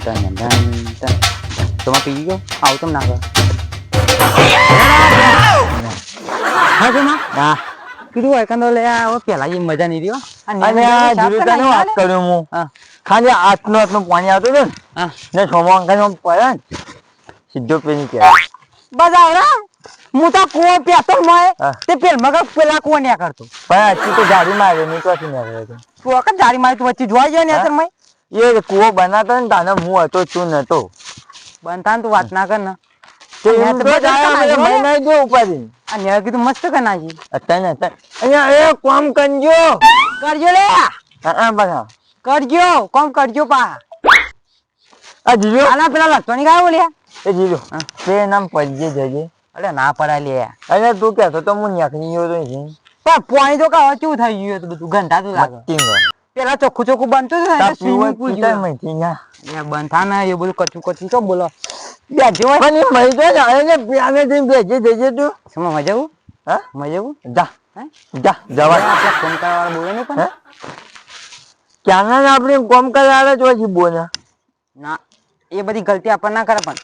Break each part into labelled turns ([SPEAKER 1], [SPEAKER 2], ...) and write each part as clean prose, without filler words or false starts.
[SPEAKER 1] તમારે પી ગયો આવું તમ નાખો હા તમા હા કીધું હોય કંદો લે આ પેલા એ મજા નહીં રહ્યો
[SPEAKER 2] અને આ જીરુતાને વાત કર્યો હું ખાલી આટલું પાણી આવતું હતું ને સોમો અંકલ પડે ને સીધો પેલી કે
[SPEAKER 1] બજાવરા હું તો કુવો પેતો મય તે પેલ મગર પેલા કુવો ને કરતો
[SPEAKER 2] પણ આછી તો જાડી મારે નહીં તો શું નીકળે છે
[SPEAKER 1] તું વખત જારી મારી તું વચ્ચે જોઈ જાય ને અસર મય
[SPEAKER 2] એ કુવો બનાતો ને તાને હું હતો છું નતો
[SPEAKER 1] બનતા તું વાત ના કર ને
[SPEAKER 2] તે એમ તો જાય મને નહીં જો ઉપાડી
[SPEAKER 1] આ ને કીધું મસ્ત કર નાખી
[SPEAKER 2] અત્યારે અહીંયા એ કામ કરજો
[SPEAKER 1] કરજો લે
[SPEAKER 2] હા બસ
[SPEAKER 1] કરજો કોમ કરજો પા
[SPEAKER 2] આ જીજો
[SPEAKER 1] આના પેલા લખતો નહીં ગાયો લે
[SPEAKER 2] એ જીજો તે નામ પજ્જે જજે
[SPEAKER 1] અરે ના પડાય લે
[SPEAKER 2] અરે તું કહેતો તો હું ન્યાકની ગયો તો
[SPEAKER 1] પણ પાણી તો કાવા કેવું થઈ ગયું હતું બધું ગંધા તો લાગે પેલા ચોખ્ખું ચોખ્ખું બનતું હતું ને સ્વિમિંગ પૂલ બનતા ને એ બધું કચું કચું તો બોલો બેજો
[SPEAKER 2] પણ મહી તો જાણે ને પ્યાને જઈને બેજે જજે તું
[SPEAKER 1] સમા મજા આવું
[SPEAKER 2] હા
[SPEAKER 1] મજા આવું
[SPEAKER 2] જા જા જવા
[SPEAKER 1] આપણે ફોન કરવા બોલે નહીં પણ
[SPEAKER 2] ક્યાંના આપણે કોમ કરાવે તો હજી બોલે
[SPEAKER 1] ના એ બધી ગલતી આપણને ના કરે પણ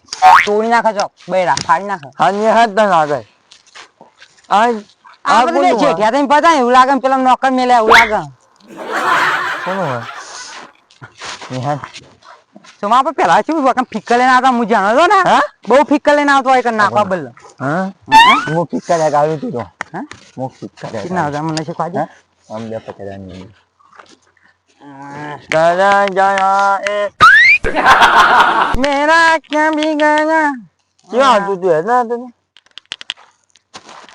[SPEAKER 1] તોડી નાખે છો બૈરા ફાડી નાખે
[SPEAKER 2] હા ને હાથ ના લાગે
[SPEAKER 1] આ બધું જેઠિયા થઈને પતા એવું લાગે પેલા નોકર મેલે એવું લાગે
[SPEAKER 2] કોણ હોય નિહાન
[SPEAKER 1] સમા આપણે પેલા શું વખત ફિક્કર લઈને આવતા હું જાણો છો ને બહુ ફિક્કર લઈને આવતો હોય કે નાખવા બદલ
[SPEAKER 2] હા હું ફિક્કર આવ્યું તું તો
[SPEAKER 1] હા
[SPEAKER 2] હું ફિક્કર
[SPEAKER 1] કેટલા હતા મને શું ખાજે
[SPEAKER 2] આમ બે પચાસ ની કરા જાયા એ
[SPEAKER 1] મેરા ક્યાં ભી ગયા
[SPEAKER 2] ક્યાં હતું તું હેના તને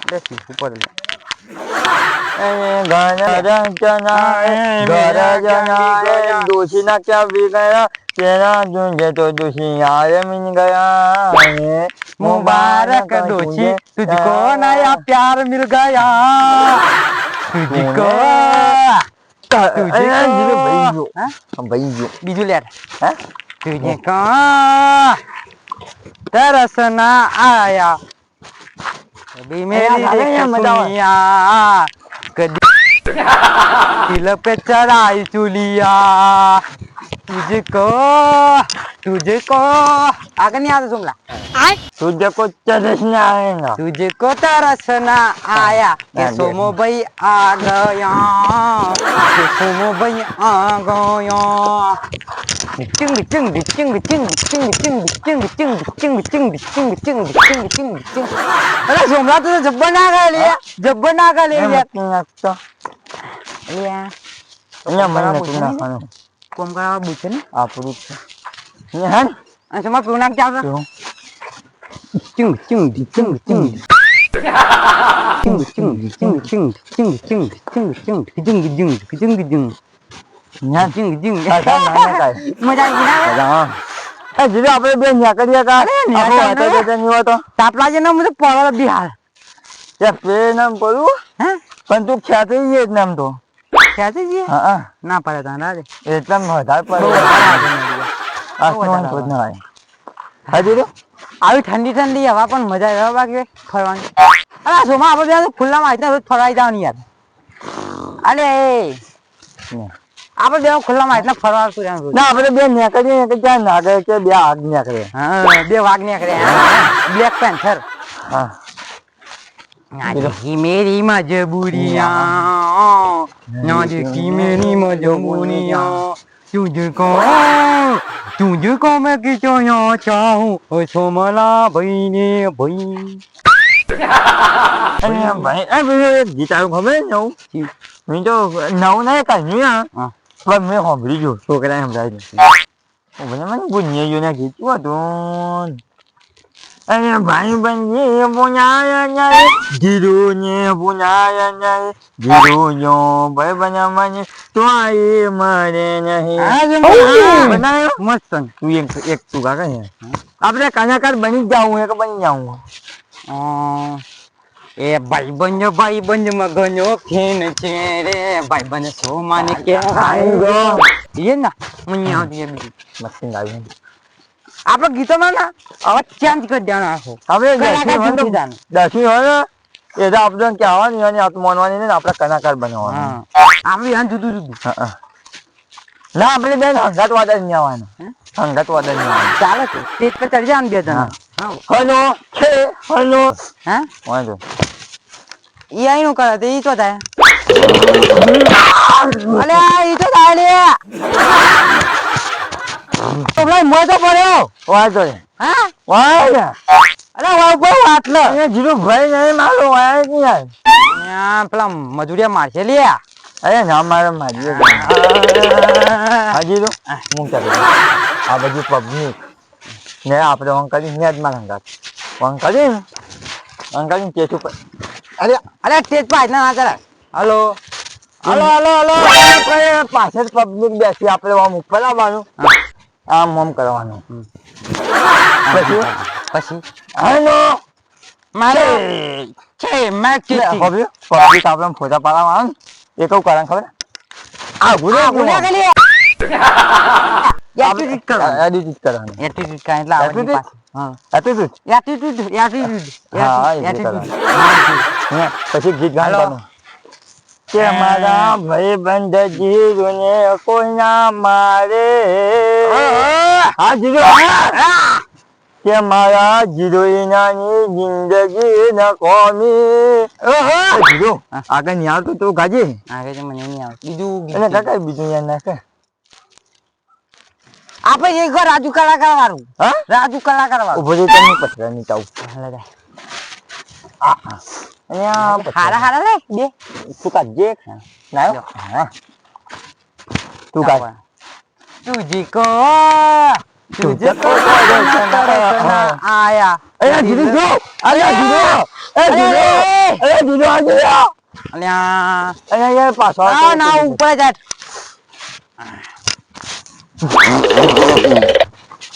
[SPEAKER 1] દેખી ઉપર લે
[SPEAKER 2] ગાના રંજના ઘરા જના દોશી ના ક્યાં ભી ગયા તેરા જુંજે તો દોશી આરે મિલ ગયા
[SPEAKER 1] मुबारक दोषी तुझको नया प्यार मिल गया तुझको બીજું લે तुझको तरस ना आया कभी मेरी दुनिया कभी दिल पे चढ़ाई चुलिया तुझको आगे नहीं आता सुमला
[SPEAKER 2] तुझको तरस ना आएगा
[SPEAKER 1] तुझको तरस ना आया ये सोमो भाई आ गया ये सोमो भाई आ गया चिंग चिंग चिंग चिंग चिंग चिंग चिंग चिंग चिंग चिंग चिंग चिंग चिंग चिंग चिंग अरे सोमला तो जब्बर ना कर लिया जब्बर ना कर लिया
[SPEAKER 2] तो
[SPEAKER 1] लिया
[SPEAKER 2] અહીંયા મને નથી નાખવાનું
[SPEAKER 1] કોમ કરાવવા પૂછે ને
[SPEAKER 2] આ પૂરું છે નિહાન
[SPEAKER 1] અને તમારે પૂરું નાખ ચાલતો ચિંગ ચિંગ ચિંગ ચિંગ ચિંગ ચિંગ ચિંગ ચિંગ ચિંગ ચિંગ ચિંગ ચિંગ ચિંગ ચિંગ ચિંગ ચિંગ
[SPEAKER 2] નિહાન
[SPEAKER 1] ચિંગ ચિંગ
[SPEAKER 2] કાકા નાને કાય
[SPEAKER 1] મજા આવી ના
[SPEAKER 2] હા એ જીરે આપણે બે ન્યાકડિયા કા આપણે હતા તો નહીં હોતો
[SPEAKER 1] તાપલા જે નામ મને પડવા બિહાર
[SPEAKER 2] એ પે નામ પડું
[SPEAKER 1] હે
[SPEAKER 2] પણ તું ખ્યાત જ નામ તો
[SPEAKER 1] ક્યાંથી જી
[SPEAKER 2] હા
[SPEAKER 1] ના પડે તા ના
[SPEAKER 2] એટલા વધારે પડે આ નો તો ના હાજી રે
[SPEAKER 1] આવી ઠંડી ઠંડી હવા પણ મજા આવે બાકી ફરવાની અરે સોમા આપણે ખુલ્લામાં આવીને રોજ ફરવાઈ જવાની યાર અલે આપણે બે ખુલ્લામાં આવીને ફરવા શું
[SPEAKER 2] ના આપણે બે નેકડીએ કે ક્યાં નાગે કે બે આગ નીકળે
[SPEAKER 1] હા બે વાઘ નીકળે બ્લેક પેન્થર
[SPEAKER 2] હા
[SPEAKER 1] देखी मेरी मजबूरियां ना देखी मेरी मजबूरियां तुझको मैं कितना चाहूं ओ सोमला भाई ने भाई
[SPEAKER 2] anh vậy ấy bây giờ chị tao không biết đâu mình cho nấu nấy cả nhỉ à vâng mấy hòm đi rồi tôi cái này không đây mình mấy buồn nhiều vô nè chị chúa tuôn anh phải bên gì punya ya jirunya punya ya jirunya bay banyak mana tuai mana nahi benar
[SPEAKER 1] मस्त
[SPEAKER 2] tu yang ek tu kakak ya આપણે કલાકાર બની જાવું એક બની જાવું
[SPEAKER 1] એ ભાઈબંધ મગનો fan છે રે ભાઈબંધ સોમાને કહેવાય એ ના મને આવતી બીજું
[SPEAKER 2] મસ્તી ગાવી
[SPEAKER 1] આપણે ગીતોમાં ના અવાજ ચેન્જ કરી દેવાનો આખો
[SPEAKER 2] હવે દસમી હોય એ તો આપણે કહેવાની અને માનવાની ને આપણે કલાકાર બનવાનું
[SPEAKER 1] આપણે જુદું
[SPEAKER 2] ના આપણે બેન હંગાત વાત જ નહીં આવવાનું સંગત વદન નહીં આવે.
[SPEAKER 1] ચાલે છે સ્ટેજ પર ચડી જા ને બે જણા.
[SPEAKER 2] હલો છે હલો
[SPEAKER 1] હા
[SPEAKER 2] વાંધો
[SPEAKER 1] ઈ આઈ નું કરે ઈ તો થાય અલે ઈ તો થાય લે તો ભાઈ મોય તો પડ્યો
[SPEAKER 2] વાંધો નહીં.
[SPEAKER 1] હા
[SPEAKER 2] વાંધો
[SPEAKER 1] અરે વાવ બહુ આટલો
[SPEAKER 2] એ જીરો ભાઈ નહીં મારો વાય નહીં યાર.
[SPEAKER 1] ત્યાં પેલા મજૂરિયા મારશે લે
[SPEAKER 2] અરે ના મારે મારી હાજી તો હું ચાલે આ બધી પબ્લિક ને આપણે અંકલી ને જ માર અંગાત અંકલી કેસ ઉપર
[SPEAKER 1] અરે અરે સ્ટેજ પર આટલા ના કરે હલો
[SPEAKER 2] હલો હલો હલો પાછળ પબ્લિક બેસી આપણે આમ ઉપર આવવાનું આમ આમ કરવાનું પછી હલો
[SPEAKER 1] મારે છે મેચ
[SPEAKER 2] પબ્લિક આપણે ફોટા પાડવાનું એ કહું કારણ ખબર આ ગુને
[SPEAKER 1] કે લે એટીટ્યુડ કરો
[SPEAKER 2] એડિટ કરવાનું
[SPEAKER 1] એટીટ્યુડ કાઈ એટલે આવડી પાસે હા
[SPEAKER 2] એટીટ્યુડ
[SPEAKER 1] એટીટ્યુડ
[SPEAKER 2] પછી ગીત ગાવાનું કે મારા ભાઈ બંધ જીવને કોઈ ના મારે હા જીરો કે મારા જીરોઈનાની જિંદગી ન કોમી જીરો આગળ નહીં આવતું તું ગાજી
[SPEAKER 1] આગળ તો મને નહીં આવે બીજું
[SPEAKER 2] એટલે કાકા બીજું યાર નાખે
[SPEAKER 1] આપણે એક વાર રાજુ કલાકાર વાળું
[SPEAKER 2] હા
[SPEAKER 1] રાજુ કલાકાર વાળું
[SPEAKER 2] ઉભો રહી તમને પથરા ની ચાવ
[SPEAKER 1] હારા હારા લે બે
[SPEAKER 2] તું કાજે નાયો હા તું કાજ
[SPEAKER 1] तुझको तुझको आया
[SPEAKER 2] અરે જીરો જો અરે જીરો એ જીરો અરે જીરો આ જીરો
[SPEAKER 1] અલ્યા
[SPEAKER 2] અરે યાર પાછો
[SPEAKER 1] ના ના ઉપર જા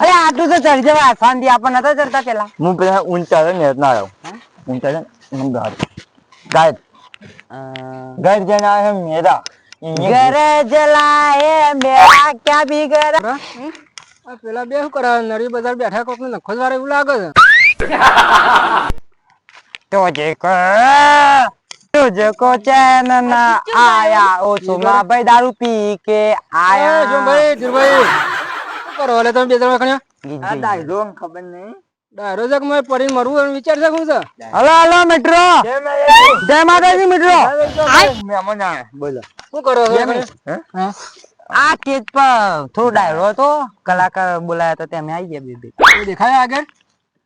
[SPEAKER 1] અરે આટલું તો ચડી જવાય શાંતિ આપણને નતો ચડતા પેલા
[SPEAKER 2] હું પેલા ઊંચા ને ના આવ્યો ઊંચા ને હું ગાય घर जना है मेरा
[SPEAKER 1] घर जलाए मेरा क्या बिगड़ा
[SPEAKER 3] પેલા બે શું કરે નરી બજાર બેઠા કોક નખો વાળા એવું લાગે છે
[SPEAKER 1] तुझको चैन न आया ओ सुमा भाई दारू पी के आया
[SPEAKER 3] જો ભાઈ ધીરભાઈ શું કરો એટલે તમે બે જણા ખણ્યા
[SPEAKER 2] આ ડાયરો ખબર નહીં
[SPEAKER 3] ડાયરો જક મેં પડીને મરવું એમ વિચાર છે શું છે
[SPEAKER 1] હલો હલો મિત્રો જય માતાજી મિત્રો
[SPEAKER 2] મહેમાન આયા બોલો
[SPEAKER 3] શું કરો છો
[SPEAKER 2] હે
[SPEAKER 1] આ સ્ટેજ પર થોડો ડાયરો હતો કલાકાર બોલાયા તો તેમે આવી ગયા બે
[SPEAKER 3] કોઈ દેખાય આગળ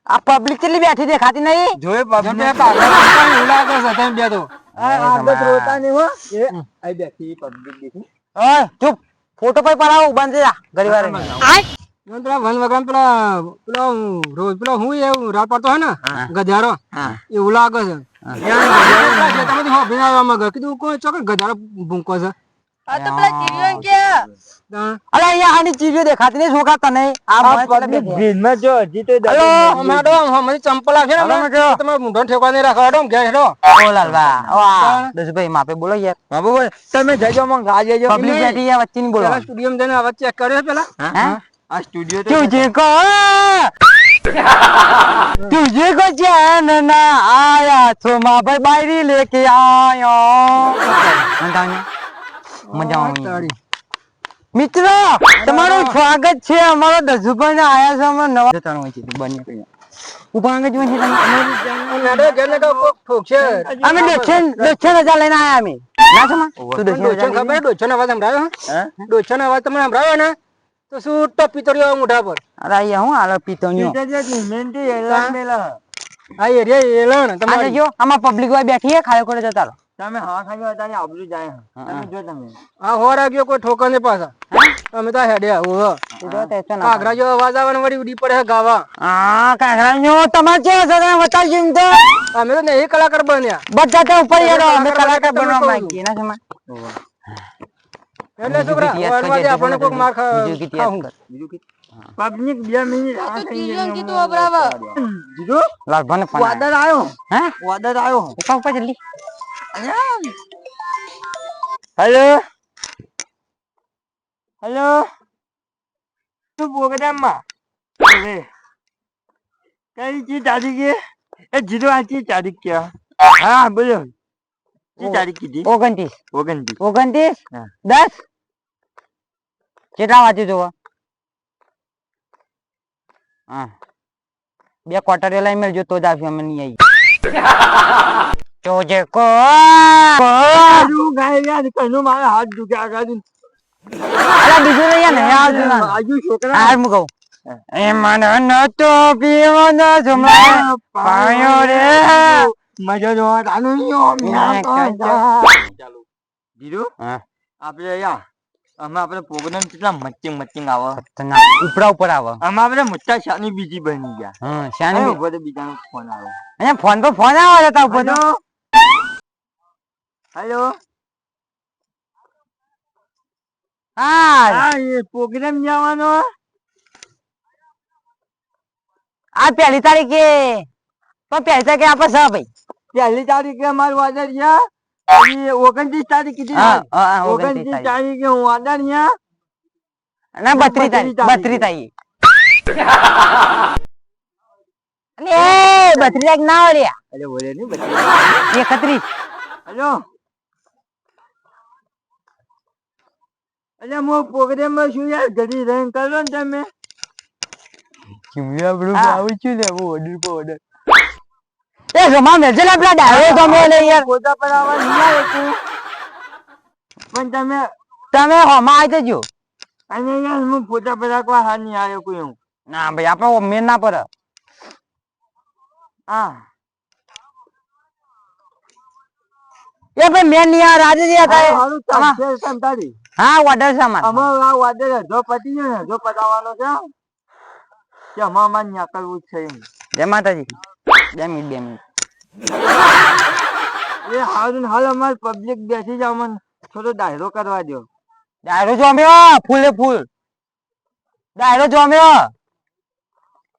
[SPEAKER 1] આ પબ્લિક કેટલી બેઠી દેખાતી નહીં
[SPEAKER 2] જોઈ
[SPEAKER 3] જો બે કાગળ એવું લાગે છે તમે બે તો
[SPEAKER 2] આદત રોતા નહીં હો એ આઈ બેઠી પબ્લિક દેખી
[SPEAKER 1] ઓય ચૂપ ફોટો પર પડાવો બંધ જા ઘડીવાર
[SPEAKER 3] મને પેલા વન વગર પેલા પેલો રોજ પેલો હું એવું રાત પડતો હોય ને ગધારો એવું લાગે છે તમે હો ભીનાવામાં ગયો કીધું કોઈ ચોક્કસ ગધારો ભૂંકો છે
[SPEAKER 1] અરે અહીંયા આની ચીજો દેખાતી નહીં છોકરા તને આ
[SPEAKER 2] પબ્લિક ભીડમાં જો હજી તો
[SPEAKER 3] હેલો મેડમ મને ચંપલ આવશે ને તમારે મૂંઢો ઠેકવા નહીં રાખો હેડો ઘેર હેડો
[SPEAKER 1] ઓ લાલબા ઓ આ દસભાઈ માપે બોલો યાર
[SPEAKER 2] બાબુ ભાઈ તમે જજો માં ગાજે જો
[SPEAKER 1] પબ્લિક બેઠી છે વચ્ચે ની બોલો
[SPEAKER 3] પેલા સ્ટુડિયો જઈને અવાજ ચેક કર્યો પેલા
[SPEAKER 1] હે
[SPEAKER 2] આ સ્ટુડિયો તો
[SPEAKER 1] तुझे को चैन ना आया तो माँ भाई बायरी लेके आया मजा આવી મિત્રો તમારું સ્વાગત છે અમારો દસુભાઈ ને આયા છે અમે નવા જતાનો હોય છે બની ઉપાંગ જ હોય છે
[SPEAKER 3] મેડમ ઘેર ને કોક ઠોકશે
[SPEAKER 1] અમે દક્ષિણ હજાર લઈને આયા અમે ના સમા તું
[SPEAKER 3] ડોચન ખબર ડોચન અવાજ સંભળાયો ડોચન અવાજ તમને સંભળાયો ને તો શું ટપી તળ્યો મોઢા પર
[SPEAKER 1] અરે અહીંયા હું આલો પીતોણ્યો
[SPEAKER 2] મેન્ટી એલા મેલા
[SPEAKER 3] આ એરિયા એલણ
[SPEAKER 1] આ
[SPEAKER 3] તમારે
[SPEAKER 1] જો આમાં પબ્લિક વાય બેઠી છે ખાયો કરે જતા રહો
[SPEAKER 2] તમે હા ખાજો તારી આબરૂ જાય તમે જો તમે
[SPEAKER 3] આ હો રાખ્યો કોઈ ઠોકર ને પાછા અમે તો હેડે આવું
[SPEAKER 1] જો તે તો ના
[SPEAKER 3] કાગરા જો અવાજ આવે ને વળી ઉડી પડે ગાવા
[SPEAKER 1] આ કાગરાનો તમાર છે સદા બતાવજો ને તો
[SPEAKER 3] અમે તો નહીં કલાકાર બન્યા
[SPEAKER 1] બધા તો ઉપર યાર અમે કલાકાર બનવા માંગીએ ના સમા
[SPEAKER 3] એટલે છોકરા ઓરમાંથી આપણને કોક માર ખાવું
[SPEAKER 2] પબ્લિક 2 મિનિટ આ થઈ
[SPEAKER 3] જીજો
[SPEAKER 1] લાલભાને ફોન
[SPEAKER 2] વાદળ આવ્યો
[SPEAKER 1] હે
[SPEAKER 2] વાદળ આવ્યો
[SPEAKER 1] ઉપર ઉપર જલ્દી
[SPEAKER 2] હેલો હેલો તું પ્રોગ્રામમાં કઈ ચીજ તારીખ એ જીરો આ ચીજ તારીખ કે હા બોલો ચી તારીખ કીધી
[SPEAKER 1] 29
[SPEAKER 2] 29
[SPEAKER 1] 10 કેટલા વાંચી જોવા હા 2 ક્વાર્ટર લઈ મેલજો તો જ આવશે અમે નહીં આવી તો જે કો
[SPEAKER 2] આજુ ગાય યાર કનો મારા હાથ દુખ્યા કાજુ
[SPEAKER 1] અલા બીજું લઈ ને આવતું ના
[SPEAKER 2] આજુ છોકરા
[SPEAKER 1] હાર મુકો એ મને નતો પીવાનો જમા પાયો રે
[SPEAKER 2] મજા જો આનું યો ચાલો જીરો
[SPEAKER 1] હા
[SPEAKER 2] આપણે યા અમે આપણે પ્રોગ્રામ કેટલા મચ્ચિંગ આવે
[SPEAKER 1] ઉપરા ઉપર આવે
[SPEAKER 2] અમે આપણે મોટા શાની બીજી બની ગયા
[SPEAKER 1] હા શાની
[SPEAKER 2] ઉપર બીજાનો ફોન આવે
[SPEAKER 1] અહીંયા ફોન પર ફોન આવે તા ઉપર તો
[SPEAKER 2] હેલો
[SPEAKER 1] હા
[SPEAKER 2] એ પ્રોગ્રામ જવાનો
[SPEAKER 1] આ 1 તારીખે પણ 1 તારીખે આપણે છે ભાઈ
[SPEAKER 2] 1 તારીખે મારું વાદર છે અને 29 તારીખ કીધી
[SPEAKER 1] હા
[SPEAKER 2] 29 તારીખે હું વાદર ન્યા
[SPEAKER 1] ના 32 તારીખ અને એ 32 તારીખ ના ઓળ્યા
[SPEAKER 2] અરે બોલે ની
[SPEAKER 1] 31
[SPEAKER 2] હેલો અરે મો પ્રોગ્રામ માં શું યાર ઘડી રહીને કરો ને તમે
[SPEAKER 1] ચીમલા બડું આવું છું ને ઓર્ડર એ જમા મેજે ને પેલા ડાયો ગમે ને યાર
[SPEAKER 2] ફોટા પડાવવા નહીં આવે તું પણ
[SPEAKER 1] તમે હોમાં આવી જજો
[SPEAKER 2] અને યાર હું ફોટા પડાવવા હા નહીં આવ્યો કોઈ હું
[SPEAKER 1] ના ભાઈ આપણે મેન ના પર
[SPEAKER 2] હા
[SPEAKER 1] એ ભાઈ મેન નહીં આ રાજે જે હતા
[SPEAKER 2] હારું ચાલશે સંતાડી
[SPEAKER 1] હા ઓર્ડર છે અમાર
[SPEAKER 2] અમાર આ વાદળ જો પતી ગયો ને જો પતાવવાનો છે કે અમાર ન્યા કરવું છે એમ
[SPEAKER 1] જય માતાજી 2 મિનિટ
[SPEAKER 2] એ હાલ હાલ અમાર પબ્લિક બેસી જાવ મને થોડો ડાયરો કરવા દો
[SPEAKER 1] ડાયરો જોમ્યો ફૂલે ફૂલ ડાયરો જોમ્યો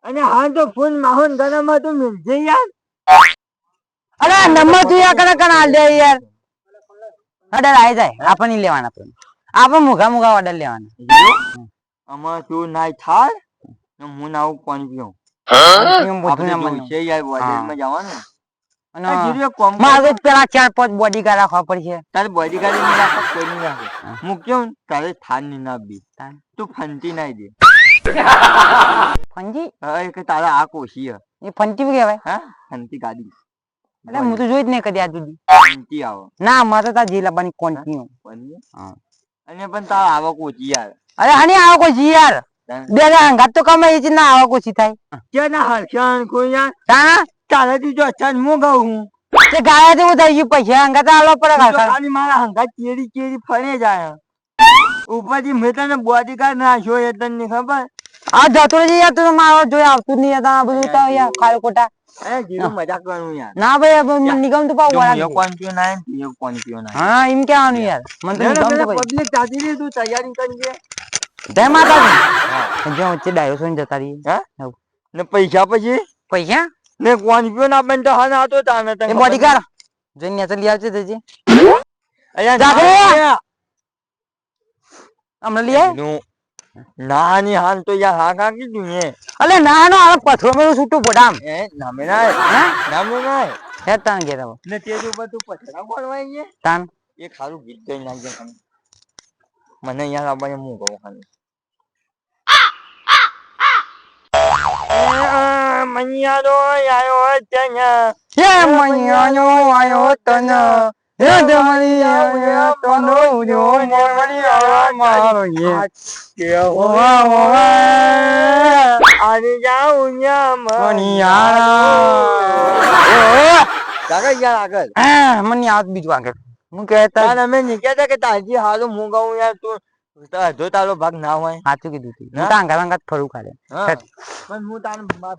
[SPEAKER 2] અને હાલ તો ફોન માહોન ગરમમાં તો મિલજે યાર
[SPEAKER 1] અરે નંબર તું યાર કને હાલ દે યાર ઓર્ડર આવી જાય આપણે નહીં લેવાના આપણે મુઘા ઓર્ડર લેવાના
[SPEAKER 2] અમાર તું નાઈ થાર ને હું નાવ કોણ પીઉં છે યાર બોડીમાં જવાનું અને જીરો કોમ
[SPEAKER 1] મારે પેલા 4-5 બોડીગાર્ડ રાખવા પડશે
[SPEAKER 2] તારે બોડીગાર્ડ ની રાખો કોઈ નહીં રાખે હું કેમ તારે થાર ની ના બી તું ફંટી નાઈ દે
[SPEAKER 1] ફંજી
[SPEAKER 2] હા કે તારા આ કોશી
[SPEAKER 1] એ ફંટી કહેવાય
[SPEAKER 2] હા ફંટી ગાડી
[SPEAKER 1] એટલે હું તો જોઈ જ નહીં કદી આજ સુધી
[SPEAKER 2] ફંટી આવો
[SPEAKER 1] ના મારે તો તાર જીલાબાની કોન્ટિન્યુ
[SPEAKER 2] હા અને પણ તારા આવો કોચી યાર
[SPEAKER 1] અરે હની આવો કોઈ જી યાર બે હંગાત તો કમાઈ છે ના આવો કોઈ થાય
[SPEAKER 2] કે ના હરખાન કોઈ યાર
[SPEAKER 1] તા
[SPEAKER 2] તારે તું જો અચાન હું ગાઉં હું
[SPEAKER 1] તે ગાયા તે ઉધાઈ ગયું પૈસા હંગાત આલો પર
[SPEAKER 2] ખાલી મારા હંગાત કેરી કેરી ફરે જાય ઉપરથી મેં તને બોડીગાર્ડ નાખ્યો એ તને ખબર
[SPEAKER 1] આ જતો રહી યાર તું મારો જોઈ આવતું નહીં હતા બધું તો યાર ખાલી ખોટા
[SPEAKER 2] એ જીરો મજાક કરવાનું યાર
[SPEAKER 1] ના ભાઈ મને નિગમ તો પાવ
[SPEAKER 2] યો કોણ પીયો ના યો કોણ પીયો ના
[SPEAKER 1] હા એમ કેવાનું યાર મને તો નિગમ તો ભાઈ
[SPEAKER 2] પબ્લિક ચાતી રે તું તૈયારી કરજે
[SPEAKER 1] જય માતાજી જો વચ્ચે ડાયો સોન જતા રહી
[SPEAKER 2] હા ને પૈસા પછી
[SPEAKER 1] પૈસા
[SPEAKER 2] ને કોણ પીયો ના બન તો હા ના તો તાને તને
[SPEAKER 1] એ બોડીગાર્ડ જઈને તો લઈ આવજે દેજે
[SPEAKER 2] અહીંયા
[SPEAKER 1] જાગે અમને લઈ આય
[SPEAKER 2] ના ની હાલ તો યાર હા કા કીધું એ
[SPEAKER 1] અલે ના નો આ પથરો મેરો છૂટું પોડામ
[SPEAKER 2] એ નામે ના નામે ના
[SPEAKER 1] હે તાન ગેરા
[SPEAKER 2] ને તેજ ઉપર તું પછડા બોલવાઈ છે
[SPEAKER 1] તાન
[SPEAKER 2] એ ખારું ગીત ગઈ નાખજે તમે મને યાર આબાને હું કહું ખાલી મૈયારો આયો તને
[SPEAKER 1] હે મૈયાનો આયો તને હે દમણી આયો તનો જો ને મૈયા મારો યે કે હોવા હોવા
[SPEAKER 2] આરે જાઉં ન્યા
[SPEAKER 1] મનિયારા
[SPEAKER 2] આગળ યાર આગળ
[SPEAKER 1] હા મને આવ બીજું આગળ હું કહેતા
[SPEAKER 2] તાર અમે નીકળ્યા કે તાજી હાલો હું ગાઉં યાર તું જો તારો ભાગ ના હોય
[SPEAKER 1] સાચું કીધું તું હું તાંગા તાંગા ફરું કાઢે
[SPEAKER 2] પણ હું તાર માં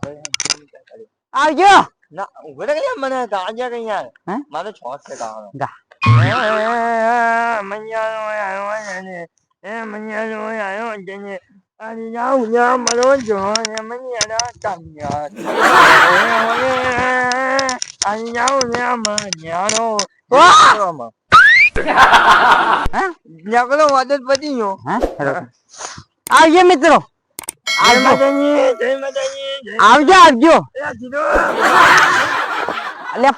[SPEAKER 1] આવજો
[SPEAKER 2] ના ઉભો રે યાર મને તાજા કઈ યાર મારો છોટ છે કાવાનો
[SPEAKER 1] ગા
[SPEAKER 2] મૈયાનો આયો ને એ મૈયાનો આયો જને આની જાઉં ન્યા મરો જો ને મૈયાના તામ્યા આની જાઉં ન્યા મૈયાનો ન્યાકલો વાદત પતી ગયો
[SPEAKER 1] આવજો મિત્રો આવજો આવજો એટલે